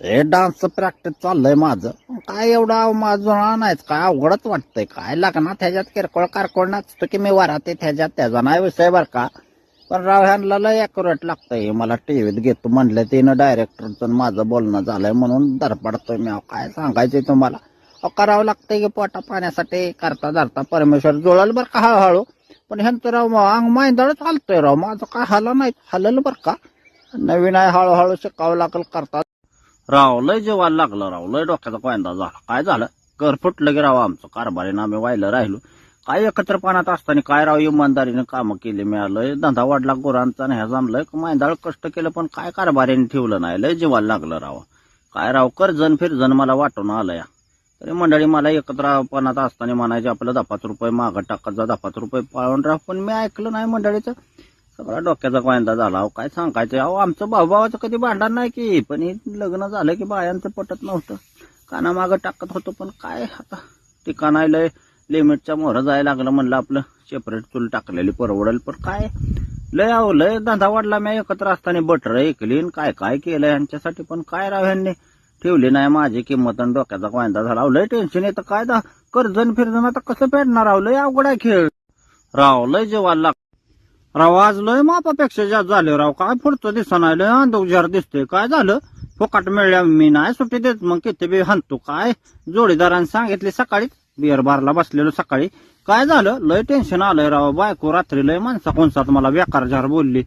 हे dance practice चाललंय माझं. काय एवढा माझं नाहीच, काय अवघडच वाटतंय. काय लग्नात ह्याच्यात किरकोळ कारकोळ नाचतो की मी वरात ह्याच्यात, त्याचा नाही विषय बर का. पण राव ह्यांना लय अॅक्युरेट लागतंय. मला टीव्हीत घेतो म्हणलं, तिनं डायरेक्टरचं माझं बोलणं झालंय म्हणून धडपडतोय मी. अहो काय सांगायचंय तुम्हाला. अहो करावं लागतंय की पोटा पाण्यासाठी. करता धरता परमेश्वर जुळल बरं का हळूहळू. पण ह्यांचं राव अंग मांदळच हालतंय राव. माझं काय हाला नाही, हलल बरं का. नवीन आहे, हळूहळू शिकावं लागल. करता राव लय जेवायला लागलं राव. लय डोक्याचा कोयंदा झाला. काय झालं, घर फुटलं की राव आमचं. कारभारीनं आम्ही व्हायला राहिलो. काय एकत्र पाण्यात असताना काय राव इमानदारीनं कामं केली. मिळालंय धंदा वाढला गुरांचा ह्या जमलंय. मैंदाळ कष्ट केलं पण काय कारभारीने ठेवलं नाही. लय जेवायला लागलं राव. काय राव कर्जन फिरजन मला वाटून आलं या. तरी मंडळी मला एकत्र पाण्यात असताना म्हणायचे आपलं 10-5 रुपये मागं टाकायचा, 10-5 रुपये पाळून राह. पण मी ऐकलं नाही मंडळीचं. सगळा डोक्याचा कोयंदा झाला. अहो काय सांगायचं. अहो आमचं भाऊभावाचं कधी भांडण नाही की, पण हे लग्न झालं की बायांचं पटत नव्हतं. कानामागं टाकत होतो. पण काय आता ठिकाणा लय लिमिटच्या मोहरं जायला लागलं. म्हणलं आपलं सेपरेट चूल टाकलेली परवडेल. पण काय लय अहो लय धंदा वाढला. मी एकत्र असताना बटर ऐकली काय काय केलं यांच्यासाठी. पण काय राव ह्यांनी ठेवली नाही माझी किंमत आणि डोक्याचा कोयंदा झाला. अहो लय टेन्शन येतं. काय कर्जन फिरजन आता कसं फेडणार. राव लय अवघड आहे खेळ राव. लय जेवायला राव आज लय मापापेक्षा जास्त झाले राव. काय पुढचं दिसा नाही. लय अंधुजार दिसतोय. काय झालं फुकट मिळल्या मी नाही सुट्टी देत. मग किती बी हाणतो. काय जोडीदारांनी सांगितले सकाळी, बिअर बारला बसलेलो सकाळी. काय झालं लय टेन्शन आलंय राव. बायको रात्री लय माणसा कोणसात मला बेकार जार बोलली.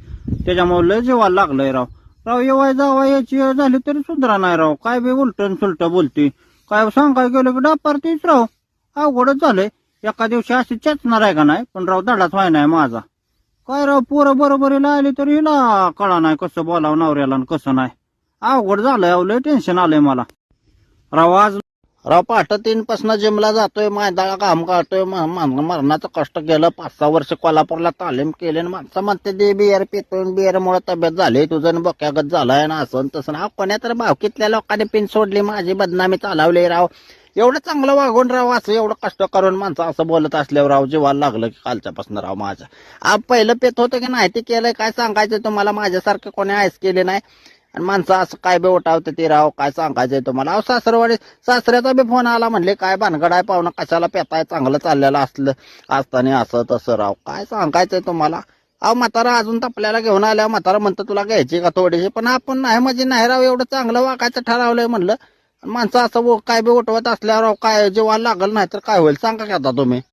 त्याच्यामुळे लय जेवायला लागलंय राव. राव येवाय जावा याची वेळ झाली तरी सुधरा नाही राव. काय बी उलटन सुलट बोलती. काय सांगाय गेलं की डापारतीच राव. अवघडच झालंय. एका दिवशी अशी चेचणार आहे का नाही. पण राव धडाच व्हाय नाही माझा. काय राव पोरं बरोबरीला आली तरी हिला कळा नाही कसं बोलावं नवऱ्याला आणि कसं नाही. अवघड झालंय. लय टेन्शन आलंय मला राव. आज राव पहाटे 3 जिमला जातोय. मैदाळा काम काढतोय. मरणाचं कष्ट केलं. 5-6 वर्ष कोल्हापूरला तालीम केली. आणि माणसं म्हणते दे बिअर पितोय, बिअरमुळे तब्येत झाली तुझं बक्यागत झालाय ना असं तसं. हा कोण्या तर भावकीतल्या लोकांनी पिन सोडली, माझी बदनामी चालवली राव. एवढं चांगलं वागून राव असं एवढं कष्ट करून माणसं असं बोलत असल्यावर राव जीवाला लागलं की कालच्यापासून राव माझ्या. पहिलं पेत होतं की नाही ते केलंय. काय सांगायचं तुम्हाला. माझ्यासारखं कोणी आयस केले नाही. आणि माणसं असं काय बी उठावतं ते राव. काय सांगायचंय तुम्हाला. अहो सासरवाडी सासऱ्याचा बी फोन आला. म्हणले काय भानगड आहे पाहुणं कशाला पेताय, चांगलं चाललेलं असलं असताना असं तसं राव. काय सांगायचंय तुम्हाला. अहो म्हातारा अजून तपल्याला घेऊन आल्यावर म्हातारा म्हणतं तुला घ्यायची का थोडीशी. पण आपण नाही म्हणजे नाही राव. एवढं चांगलं वागायचं ठरवलंय म्हणलं. माणसं असं काय बी उठवत असल्यावर काय जेव्हा लागल नाही तर काय होईल सांगा की आता तुम्ही.